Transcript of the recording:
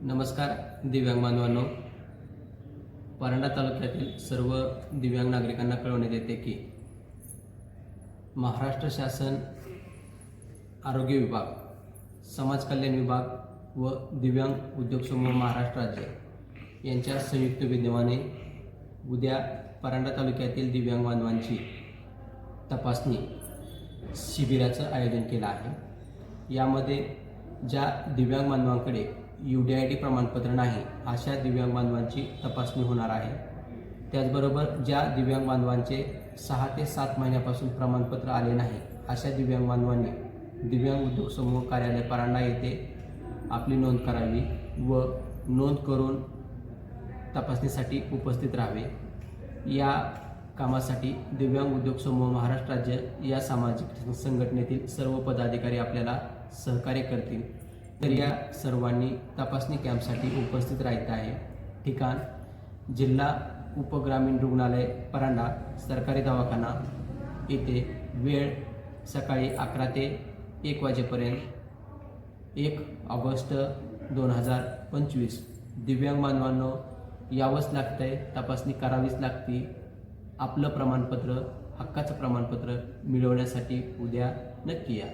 नमस्कार दिव्यांग बांधवांनो, परांडा तालुक्यातील सर्व दिव्यांग नागरिकांना कळवण्यात येते की महाराष्ट्र शासन आरोग्य विभाग, समाज कल्याण विभाग व दिव्यांग उद्योग समूह महाराष्ट्र राज्य यांच्या संयुक्त विद्यमाने उद्या परांडा तालुक्यातील दिव्यांग बांधवांची तपासणी शिबिराचं आयोजन केलं आहे। यामध्ये ज्या दिव्यांग बांधवांकडे UDID प्रमाणपत्र नाही अशा दिव्यांग बांधवांची तपासणी होणार आहे। त्याचबरोबर ज्या दिव्यांग बांधवांचे 6 ते 7 महिन्यापासून प्रमाणपत्र आले नाही अशा दिव्यांग बांधवांनी दिव्यांग उद्योग समूह कार्यालय परांडा येथे आपली नोंद करावी व नोंद करून तपासणीसाठी उपस्थित राहावे। या कामासाठी दिव्यांग उद्योग समूह महाराष्ट्र राज्य या सामाजिक संघटनेतील सर्व पदाधिकारी आपल्याला सहकार्य करतील। तर या सर्वांनी तपासणी कॅम्पसाठी उपस्थित राहायचं आहे। ठिकाण जिल्हा उपग्रामीण रुग्णालय परांडा सरकारी दवाखाना येथे। वेळ सकाळी 11 ते 1 वाजेपर्यंत। 1 ऑगस्ट 2025। दिव्यांग बांधवांनो, यावंच लागतंय, तपासणी करावीच लागती। आपलं प्रमाणपत्र, हक्काचं प्रमाणपत्र मिळवण्यासाठी उद्या नक्की या।